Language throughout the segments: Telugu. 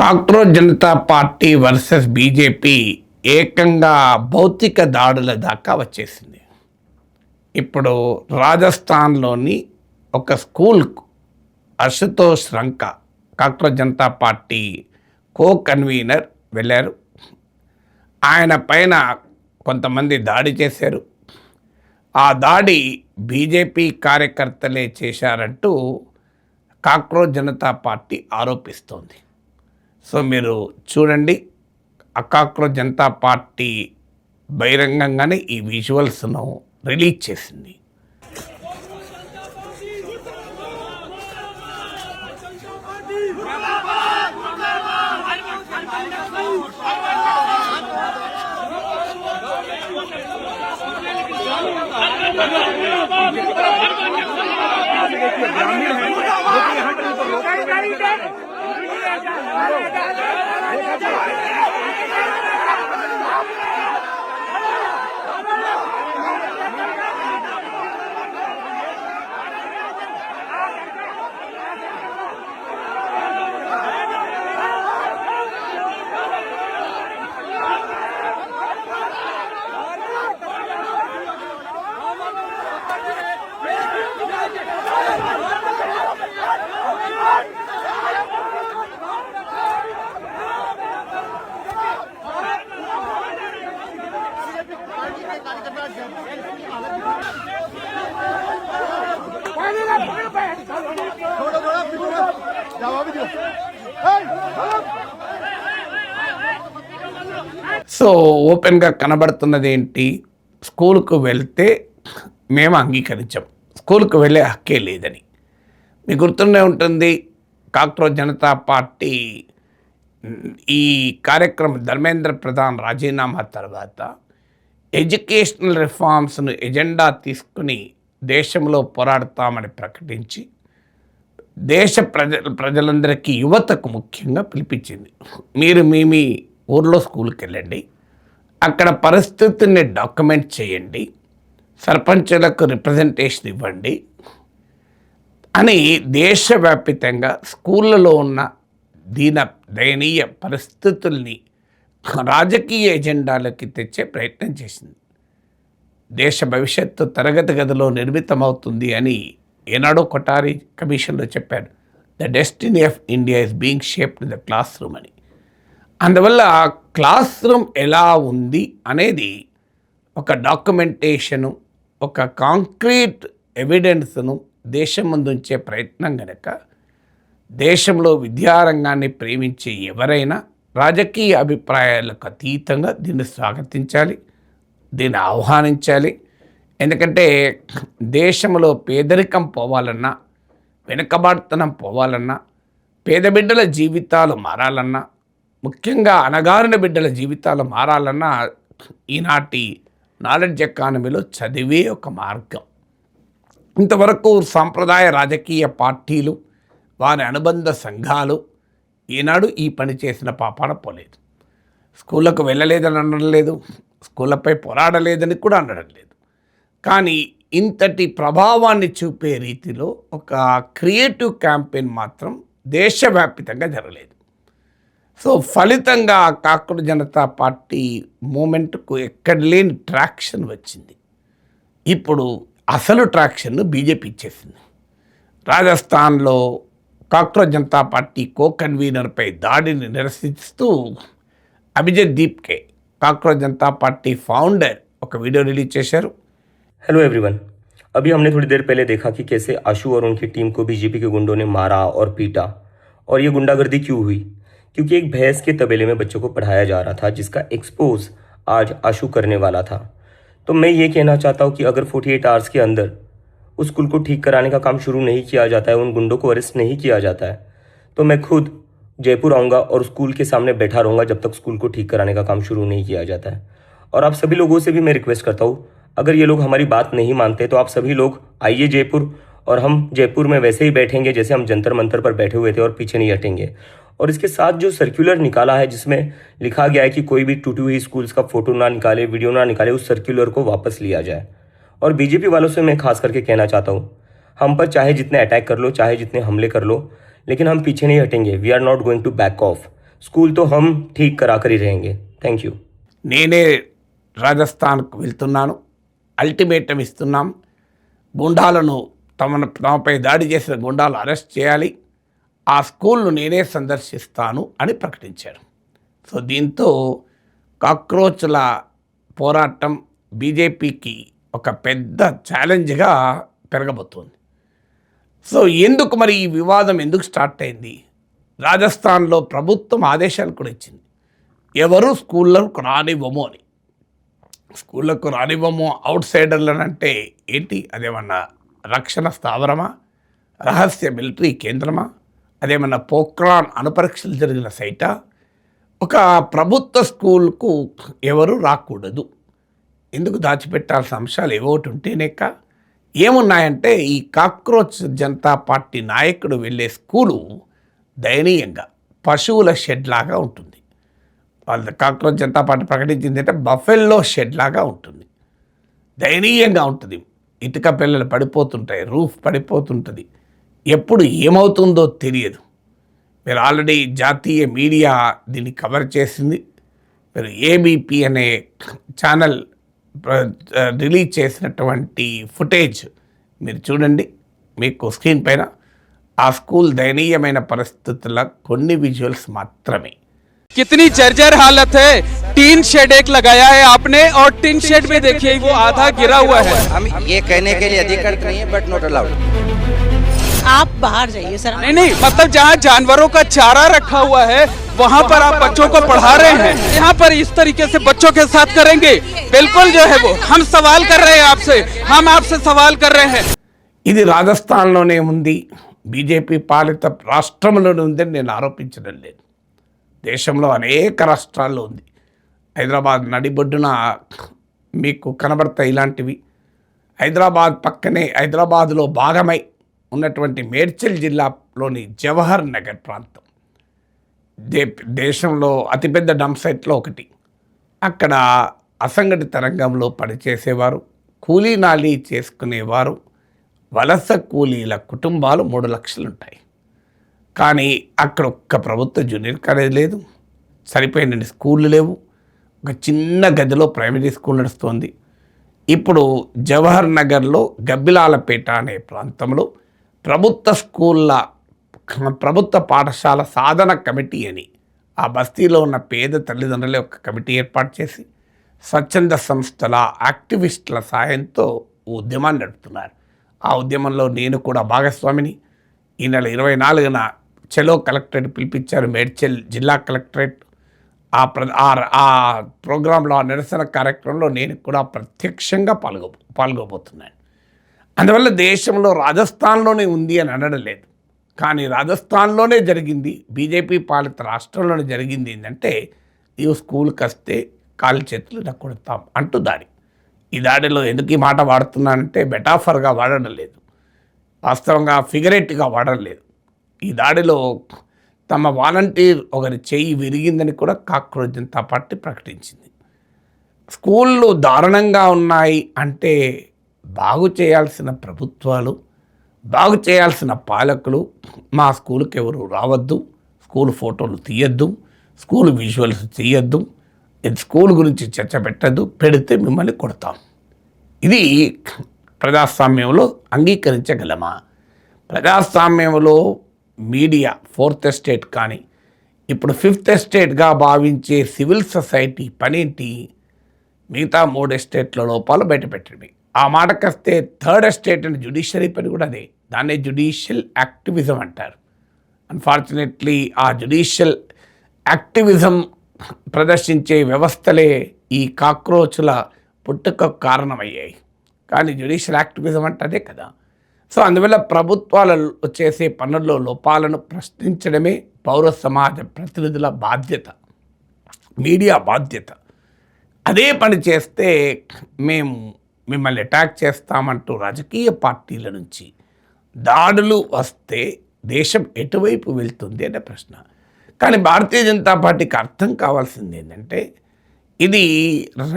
Cockroach Janata party versus BJP ఏకంగా భౌతిక దాడుల దాకా వచ్చేసింది. ఇప్పుడు రాజస్థాన్లోని ఒక స్కూల్కు Ashutosh Ranka cockroach Janata party convener వెళ్ళారు. ఆయన పైన కొంతమంది దాడి చేశారు. ఆ దాడి బీజేపీ కార్యకర్తలే చేశారంటూ కాక్రోచ్ జనతా పార్టీ ఆరోపిస్తోంది. సో మీరు చూడండి, కాక్రోచ్ జనతా పార్టీ బహిరంగంగానే ఈ విజువల్స్ను రిలీజ్ చేసింది. సో ఓపెన్గా కనబడుతున్నది ఏంటి? స్కూల్కు వెళ్తే మేము అంగీకరించాం, స్కూల్కు వెళ్ళే హక్కే లేదని. మీకు గుర్తుండే ఉంటుంది, కాక్రోచ్ జనతా పార్టీ ఈ కార్యక్రమం ధర్మేంద్ర ప్రధాన్ రాజీనామా తర్వాత ఎడ్యుకేషనల్ రిఫార్మ్స్ను ఎజెండా తీసుకుని దేశంలో పోరాడతామని ప్రకటించి దేశ ప్రజలందరికీ, యువతకు ముఖ్యంగా పిలిపించింది. మీరు మీ ఊర్లో స్కూల్కి వెళ్ళండి, అక్కడ పరిస్థితిని డాక్యుమెంట్ చేయండి, సర్పంచులకు రిప్రజెంటేషన్ ఇవ్వండి అని దేశవ్యాప్తంగా స్కూళ్ళలో ఉన్న దయనీయ పరిస్థితుల్ని రాజకీయ ఎజెండాలకి తెచ్చే ప్రయత్నం చేసింది. దేశ భవిష్యత్తు తరగతి గదిలో నిర్మితమవుతుంది అని ఏనాడో కొఠారి కమిషన్లో చెప్పారు. The destiny of India is being shaped in the class room అని. అందువల్ల క్లాస్ రూమ్ ఎలా ఉంది అనేది ఒక డాక్యుమెంటేషను, ఒక కాంక్రీట్ ఎవిడెన్స్ను దేశం ముందు ఉంచే ప్రయత్నం కనుక దేశంలో విద్యారంగాన్ని ప్రేమించే ఎవరైనా రాజకీయ అభిప్రాయాలకు అతీతంగా దీన్ని స్వాగతించాలి, దీన్ని ఆహ్వానించాలి. ఎందుకంటే దేశంలో పేదరికం పోవాలన్నా, వెనుకబాటుతనం పోవాలన్నా, పేద బిడ్డల జీవితాలు మారాలన్నా, ముఖ్యంగా అణగారిన బిడ్డల జీవితాలు మారాలన్నా ఈనాటి నాలెడ్జ్ ఎకానమీలో చదివే ఒక మార్గం. ఇంతవరకు సాంప్రదాయ రాజకీయ పార్టీలు, వారి అనుబంధ సంఘాలు ఈనాడు ఈ పని చేసిన పాపాన పోలేదు. స్కూళ్ళకు వెళ్ళలేదని అనడం లేదు, స్కూళ్ళపై పోరాడలేదని కూడా అనడం లేదు. కానీ ఇంతటి ప్రభావాన్ని చూపే రీతిలో ఒక క్రియేటివ్ క్యాంపెయిన్ మాత్రం దేశవ్యాప్తంగా జరగలేదు. సో ఫలితంగా కాక్రోచ్ జనతా పార్టీ మూమెంట్కు ఎక్కడ లేని ట్రాక్షన్ వచ్చింది. ఇప్పుడు అసలు ట్రాక్షన్ను బీజేపీ ఇచ్చేసింది. రాజస్థాన్లో కాక్రోచ్ జనతా పార్టీ కన్వీనర్పై దాడిని నిరసిస్తూ Abhijit Dipke, cockroach Janata party founder, ఒక వీడియో రిలీజ్ చేశారు. हेलो एवरीवन, अभी हमने थोड़ी देर पहले देखा कि कैसे आशु और उनकी टीम को बीजेपी के गुंडों ने मारा और पीटा। और ये गुंडागर्दी क्यों हुई? क्योंकि एक भैंस के तबेले में बच्चों को पढ़ाया जा रहा था, जिसका एक्सपोज आज आशु करने वाला था। तो मैं ये कहना चाहता हूँ कि अगर 48 आवर्स के अंदर उस स्कूल को ठीक कराने का काम शुरू नहीं किया जाता है, उन गुंडों को अरेस्ट नहीं किया जाता है, तो मैं खुद जयपुर आऊँगा और स्कूल के सामने बैठा रहूँगा जब तक स्कूल को ठीक कराने का काम शुरू नहीं किया जाता है। और आप सभी लोगों से भी मैं रिक्वेस्ट करता हूँ, अगर ये लोग हमारी बात नहीं मानते तो आप सभी लोग आइए जयपुर, और हम जयपुर में वैसे ही बैठेंगे जैसे हम जंतर मंतर पर बैठे हुए थे और पीछे नहीं हटेंगे। और इसके साथ जो सर्कुलर निकाला है जिसमें लिखा गया है कि कोई भी टूटी हुई स्कूल्स का फोटो ना निकाले, वीडियो ना निकाले, उस सर्कुलर को वापस लिया जाए। और बीजेपी वालों से मैं खास करके कहना चाहता हूँ, हम पर चाहे जितने अटैक कर लो, चाहे जितने हमले कर लो, लेकिन हम पीछे नहीं हटेंगे। We are not going to back off. School तो हम ठीक करा कर ही रहेंगे। Thank you. నేనే రాజస్థాన్కు వెళ్తున్నాను, అల్టిమేటం ఇస్తున్నాం, గుండాలను తమపై దాడి చేసిన గుండాలు అరెస్ట్ చేయాలి, ఆ స్కూల్ను నేనే సందర్శిస్తాను అని ప్రకటించారు. సో దీంతో కాక్రోచ్ల పోరాటం బీజేపీకి ఒక పెద్ద ఛాలెంజ్గా పెరగబోతోంది. సో ఎందుకు మరి ఈ వివాదం ఎందుకు స్టార్ట్ అయింది? రాజస్థాన్లో ప్రభుత్వం ఆదేశాలు కూడా ఇచ్చింది, ఎవరు స్కూళ్ళకు రానివ్వము అని. స్కూళ్ళకు రానివ్వము అవుట్ సైడర్లను అంటే ఏంటి? అదేమన్నా రక్షణ స్థావరమా, రహస్య మిలిటరీ కేంద్రమా, అదేమన్నా పోఖ్రాన్ అణుపరీక్షలు జరిగిన సైటా? ఒక ప్రభుత్వ స్కూల్కు ఎవరు రాకూడదు, ఎందుకు దాచిపెట్టాల్సిన అంశాలు ఏవోటి ఉంటేనేక ఏమున్నాయంటే, ఈ కాక్రోచ్ జనతా పార్టీ నాయకుడు వెళ్ళే స్కూలు దయనీయంగా పశువుల షెడ్ లాగా ఉంటుంది. వాళ్ళ కాక్రోచ్ జనతా పార్టీ ప్రకటించింది అంటే బఫెల్లో షెడ్ లాగా ఉంటుంది, దయనీయంగా ఉంటుంది. ఇటుక పిల్లలు పడిపోతుంటాయి, రూఫ్ పడిపోతుంటుంది, ఎప్పుడు ఏమవుతుందో తెలియదు. మీరు ఆల్రెడీ జాతీయ మీడియా దీన్ని కవర్ చేసింది. మీరు ఏబీపీ అనే ఛానల్ రిలీజ్ చేసినటువంటి ఫుటేజ్ మీరు చూడండి, మీకు స్క్రీన్ పైన ఆ స్కూల్ దయనీయమైన పరిస్థితుల కొన్ని విజువల్స్ మాత్రమే. कितनी जर्जर हालत है। टीन शेड एक लगाया है आपने और टीन शेड में देखिए वो आधा गिरा हुआ है। हम ये कहने के लिए अधिकृत नहीं है बट नॉट अलाउड। आप बाहर जाइए सर। नहीं मतलब जहाँ जानवरों का चारा रखा हुआ है वहाँ पर आप बच्चों को पढ़ा रहे हैं, यहाँ पर इस तरीके से बच्चों के साथ करेंगे? बिल्कुल जो है वो हम सवाल कर रहे हैं आपसे, हम आपसे सवाल कर रहे हैं। ఇది రాజస్థాన్లోనే ఉంది, బీజేపీ పాలిత రాష్ట్రంలోనే ఉందని నేను ఆరోపించడం లేదు. దేశంలో అనేక రాష్ట్రాల్లో ఉంది. హైదరాబాద్ నడిబొడ్డున మీకు కనబడతాయి ఇలాంటివి. హైదరాబాద్ పక్కనే హైదరాబాద్లో భాగమై ఉన్నటువంటి మేడ్చల్ జిల్లాలోని జవహర్ నగర్ ప్రాంతం దేశంలో అతిపెద్ద డంప్ సైట్లో ఒకటి. అక్కడ అసంఘటిత రంగంలో పనిచేసేవారు, కూలీ నాలీ చేసుకునేవారు, వలస కూలీల కుటుంబాలు 3 లక్షలు ఉంటాయి. కానీ అక్కడ ఒక్క ప్రభుత్వ జూనియర్ కాలేజ్ లేదు, సరిపోయిన స్కూళ్ళు లేవు, ఒక చిన్న గదిలో ప్రైమరీ స్కూల్ నడుస్తోంది. ఇప్పుడు జవహర్ నగర్లో గబ్బిలాలపేట అనే ప్రాంతంలో ప్రభుత్వ పాఠశాల సాధన కమిటీ అని ఆ బస్తీలో ఉన్న పేద తల్లిదండ్రులే ఒక కమిటీ ఏర్పాటు చేసి స్వచ్ఛంద సంస్థల యాక్టివిస్టుల సాయంతో ఉద్యమాన్ని నడుపుతున్నారు. ఆ ఉద్యమంలో నేను కూడా భాగస్వామిని. ఈ నెల 24న చలో కలెక్టరేట్ పిలిపించారు, మేడ్చల్ జిల్లా కలెక్టరేట్. ఆ ప్రోగ్రాంలో, ఆ నిరసన కార్యక్రమంలో నేను కూడా ప్రత్యక్షంగా పాల్గొబోతున్నాను. అందువల్ల దేశంలో రాజస్థాన్లోనే ఉంది అని అనడం లేదు, కానీ రాజస్థాన్లోనే జరిగింది, బీజేపీ పాలిత రాష్ట్రంలోనే జరిగింది ఏంటంటే, ఈ స్కూల్కి వస్తే కాలు చేతులు కొడతాం అంటూ దాడి. ఈ దాడిలో ఎందుకు ఈ మాట వాడుతున్నానంటే మెటాఫర్గా వాడడం లేదు, వాస్తవంగా ఫిగరేట్గా వాడడం లేదు. ఈ దాడిలో తమ వాలంటీర్ ఒకరి చెయ్యి విరిగిందని కూడా కాక్రోచ్ జనతా పార్టీ ప్రకటించింది. స్కూళ్ళు దారుణంగా ఉన్నాయి అంటే బాగు చేయాల్సిన ప్రభుత్వాలు, బాగు చేయాల్సిన పాలకులు మా స్కూల్కి ఎవరు రావద్దు, స్కూల్ ఫోటోలు తీయద్దు, స్కూల్ విజువల్స్ తీయద్దు, స్కూల్ గురించి చర్చ పెట్టద్దు, పెడితే మిమ్మల్ని కొడతాం. ఇది ప్రజాస్వామ్యంలో అంగీకరించగలమా? ప్రజాస్వామ్యంలో మీడియా 4th ఎస్టేట్ కానీ ఇప్పుడు 5th ఎస్టేట్గా భావించే సివిల్ సొసైటీ పనేంటి? మిగతా 3 ఎస్టేట్ల లోపాలు బయటపెట్టడమే. ఆ మాటకొస్తే 3rd ఎస్టేట్ అండ్ జ్యుడిషియరీ పని కూడా అదే, దాన్నే జ్యుడిషియల్ యాక్టివిజం అంటారు. అన్ఫార్చునేట్లీ ఆ జ్యుడిషియల్ యాక్టివిజం ప్రదర్శించే వ్యవస్థలే ఈ కాక్రోచ్ల పుట్టుకకు కారణమయ్యాయి. కానీ జ్యుడిషియల్ యాక్టివిజం అంటే అదే కదా. సో అందువల్ల ప్రభుత్వాలు చేసే పనుల్లో లోపాలను ప్రశ్నించడమే పౌర సమాజ ప్రతినిధుల బాధ్యత, మీడియా బాధ్యత. అదే పని చేస్తే మేము మిమ్మల్ని అటాక్ చేస్తామంటూ రాజకీయ పార్టీల నుంచి దాడులు వస్తే దేశం ఎటువైపు వెళ్తుంది అనే ప్రశ్న. కానీ భారతీయ జనతా పార్టీకి అర్థం కావాల్సింది ఏంటంటే, ఇది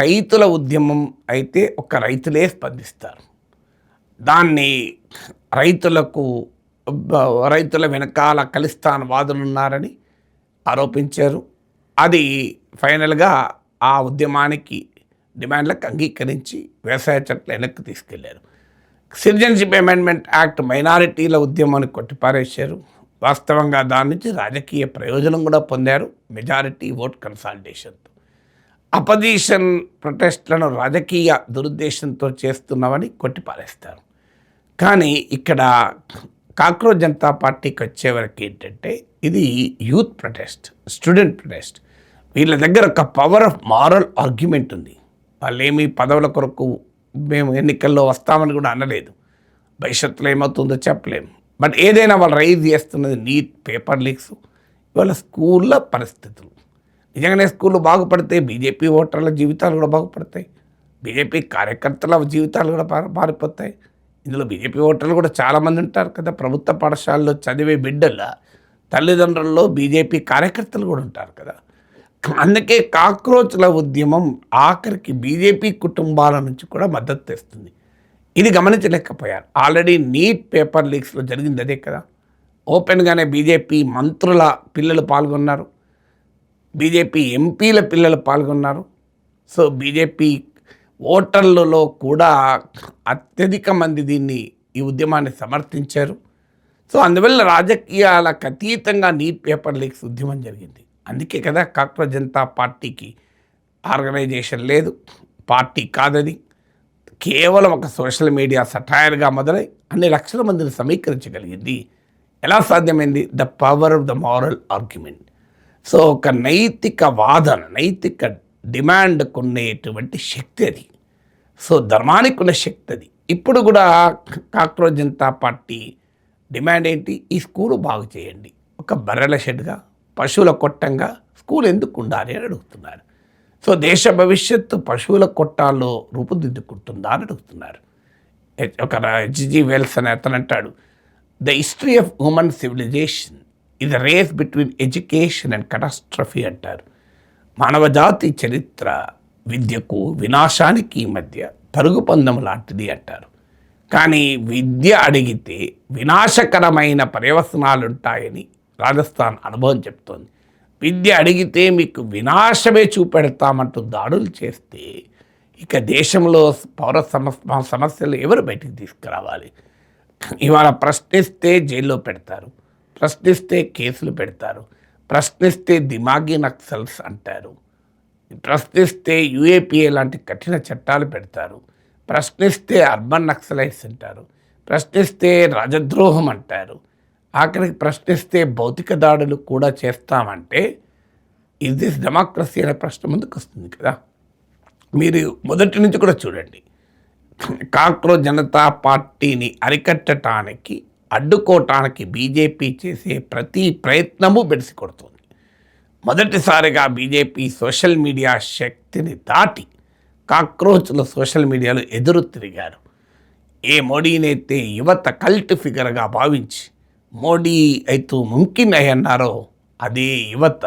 రైతుల ఉద్యమం అయితే ఒక రైతులే స్పందిస్తారు. దాన్ని రైతుల వెనకాల ఖలిస్తాన్ వాదులు ఉన్నారని, ఆరోపించారు. అది ఫైనల్గా ఆ ఉద్యమానికి డిమాండ్లకు అంగీకరించి వ్యవసాయ చట్టాలు వెనక్కి తీసుకెళ్లారు. సిటిజన్షిప్ అమెండ్మెంట్ యాక్ట్ మైనారిటీల ఉద్యమాన్ని కొట్టిపారేశారు. వాస్తవంగా దాని నుంచి రాజకీయ ప్రయోజనం కూడా పొందారు, మెజారిటీ ఓట్ కన్సాలిడేషన్తో. అపోజిషన్ ప్రొటెస్ట్లను రాజకీయ దురుద్దేశంతో చేస్తున్నామని కొట్టిపారేస్తారు. కానీ ఇక్కడ కాక్రోచ్ జనతా పార్టీకి వచ్చేవరకు ఏంటంటే ఇది యూత్ ప్రొటెస్ట్, స్టూడెంట్ ప్రొటెస్ట్. వీళ్ళ దగ్గర ఒక పవర్ ఆఫ్ మారల్ ఆర్గ్యుమెంట్ ఉంది. వాళ్ళు ఏమీ పదవుల కొరకు మేము ఎన్నికల్లో వస్తామని కూడా అనలేదు. భవిష్యత్తులో ఏమవుతుందో చెప్పలేము. బట్ ఏదైనా వాళ్ళు రైజ్ చేస్తున్నది నీట్, పేపర్ లీక్స్, ఇవాళ స్కూళ్ళ పరిస్థితులు. నిజంగానే స్కూళ్ళు బాగుపడితే బీజేపీ ఓటర్ల జీవితాలు కూడా బాగుపడతాయి, బీజేపీ కార్యకర్తల జీవితాలు కూడా మారిపోతాయి. ఇందులో బీజేపీ ఓటర్లు కూడా చాలామంది ఉంటారు కదా. ప్రభుత్వ పాఠశాలలో చదివే బిడ్డల తల్లిదండ్రుల్లో బీజేపీ కార్యకర్తలు కూడా ఉంటారు కదా. అందుకే కాక్రోచ్ల ఉద్యమం ఆఖరికి బీజేపీ కుటుంబాల నుంచి కూడా మద్దతు తెస్తుంది. ఇది గమనించలేకపోయారు. ఆల్రెడీ నీట్ పేపర్ లీక్స్లో జరిగింది అదే కదా. ఓపెన్గానే బీజేపీ మంత్రుల పిల్లలు పాల్గొన్నారు, బీజేపీ ఎంపీల పిల్లలు పాల్గొన్నారు. సో బీజేపీ ఓటర్లలో కూడా అత్యధిక మంది ఈ ఉద్యమాన్ని సమర్థించారు. సో అందువల్ల రాజకీయాలకు అతీతంగా నీట్ పేపర్ లీక్స్ ఉద్యమం జరిగింది. అందుకే కదా కాక్రోచ్ జనతా పార్టీకి ఆర్గనైజేషన్ లేదు, పార్టీ కాదది, కేవలం ఒక సోషల్ మీడియా సటైర్గా మొదలై అన్ని లక్షల మందిని సమీకరించగలిగింది. ఎలా సాధ్యమైంది? The power of the moral argument. So ఒక నైతిక వాదన, నైతిక డిమాండ్కు ఉండేటువంటి శక్తి అది. సో ధర్మానికి ఉన్న శక్తి అది. ఇప్పుడు కూడా కాక్రోచ్ జనతా పార్టీ డిమాండ్ ఏంటి? ఈ స్కూలు బాగు చేయండి. ఒక బర్రెల షెడ్గా, పశువుల కొట్టంగా స్కూల్ ఎందుకు ఉండాలి అని అడుగుతున్నారు. సో దేశ భవిష్యత్తు పశువుల కొట్టాల్లో రూపుదిద్దుకుంటుందా అని అడుగుతున్నారు. ఒక హెచ్జి వెల్స్ అని అతను అంటాడు, the history of human civilisation ఇది race between education and catastrophe అంటారు. మానవజాతి చరిత్ర విద్యకు వినాశానికి మధ్య పరుగు పందెం లాంటిది అంటారు. కానీ విద్య అడిగితే వినాశకరమైన పర్యవసనాలు ఉంటాయని రాజస్థాన్ అనుభవం చెప్తోంది. విద్య అడిగితే మీకు వినాశమే చూపెడతామంటూ దాడులు చేస్తే ఇక దేశంలో పౌర సమస్యలు ఎవరు బయటికి తీసుకురావాలి? ఇవాళ ప్రశ్నిస్తే జైల్లో పెడతారు, ప్రశ్నిస్తే కేసులు పెడతారు, ప్రశ్నిస్తే దిమాగి నక్సల్స్ అంటారు, ప్రశ్నిస్తే యూఏపీఏ లాంటి కఠిన చట్టాలు పెడతారు, ప్రశ్నిస్తే అర్బన్ నక్సలైట్స్ అంటారు, ప్రశ్నిస్తే రాజద్రోహం అంటారు, ఆఖరికి ప్రశ్నిస్తే భౌతిక దాడులు కూడా చేస్తామంటే ఇస్ దిస్ డెమోక్రసీ అనే ప్రశ్న ముందుకు వస్తుంది కదా. మీరు మొదటి నుంచి కూడా చూడండి, కాక్రోచ్ జనతా పార్టీని అరికట్టడానికి, అడ్డుకోవటానికి బీజేపీ చేసే ప్రతి ప్రయత్నము బెడిసి కొడుతుంది. మొదటిసారిగా బీజేపీ సోషల్ మీడియా శక్తిని దాటి కాక్రోచ్లు సోషల్ మీడియాలో ఎదురు తిరిగారు. ఏ మోడీనైతే యువత కల్ట్ ఫిగర్గా భావించి మోడీ అయితే ముంకిన్ అన్నారో అదే యువత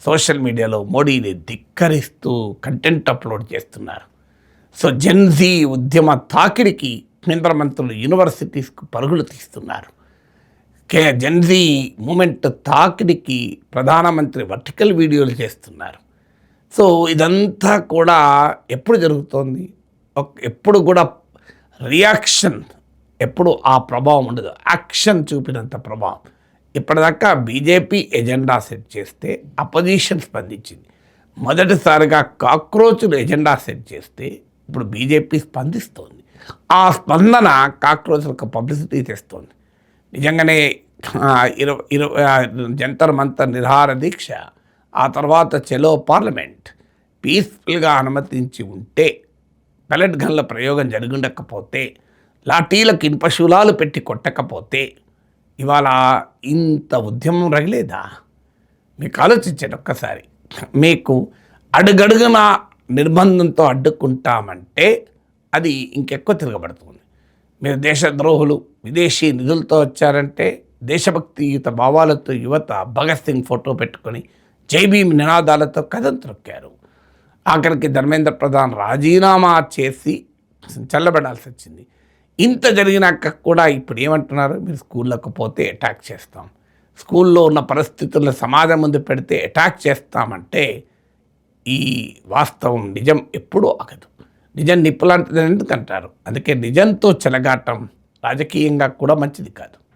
సోషల్ మీడియాలో మోడీని ధిక్కరిస్తూ కంటెంట్ అప్లోడ్ చేస్తున్నారు. సో జెన్జీ ఉద్యమ తాకిడికి కేంద్ర మంత్రులు యూనివర్సిటీస్కు పరుగులు తీస్తున్నారు. జెన్జీ మూమెంట్ తాకిడికి ప్రధానమంత్రి వర్టికల్ వీడియోలు చేస్తున్నారు. సో ఇదంతా కూడా ఎప్పుడు జరుగుతోంది? ఎప్పుడు కూడా రియాక్షన్, ఎప్పుడు ఆ ప్రభావం ఉండదు, యాక్షన్ చూపినంత ప్రభావం. ఇప్పటిదాకా బీజేపీ ఎజెండా సెట్ చేస్తే అపోజిషన్ స్పందించింది. మొదటిసారిగా కాక్రోచ్లు ఎజెండా సెట్ చేస్తే ఇప్పుడు బీజేపీ స్పందిస్తోంది. ఆ స్పందన కాక్రోచ్లకు పబ్లిసిటీ తెస్తోంది. నిజంగానే జంతర్ మంతర్ నిర్హార దీక్ష, ఆ తర్వాత చలో పార్లమెంట్ పీస్ఫుల్గా అనుమతించి ఉంటే, పెలెట్ గన్ల ప్రయోగం జరుగుండకపోతే, లాఠీలకు ఇనుపశూలాలు పెట్టి కొట్టకపోతే ఇవాళ ఇంత ఉద్యమం రగిలేదా? మీకు ఆలోచించండి ఒక్కసారి. మీకు అడుగడుగున నిర్బంధంతో అడ్డుకుంటామంటే అది ఇంకెక్కువ తిరగబడుతుంది. మీరు దేశద్రోహులు, విదేశీ నిధులతో వచ్చారంటే దేశభక్తియుత భావాలతో యువత భగత్ సింగ్ ఫోటో పెట్టుకొని జై భీమ్ నినాదాలతో కథం త్రొక్కారు. ఆఖరికి ధర్మేంద్ర ప్రధాన్ రాజీనామా చేసి చల్లబడాల్సి వచ్చింది. ఇంత జరిగినాక కూడా ఇప్పుడు ఏమంటున్నారు? మీరు స్కూళ్ళకు పోతే అటాక్ చేస్తాం, స్కూల్లో ఉన్న పరిస్థితులను సమాజం ముందు పెడితే అటాక్ చేస్తామంటే ఈ వాస్తవం నిజం ఎప్పుడూ ఆగదు. నిజం నిప్పులాంటిది ఎందుకంటారు. అందుకే నిజంతో చెలగాటం రాజకీయంగా కూడా మంచిది కాదు.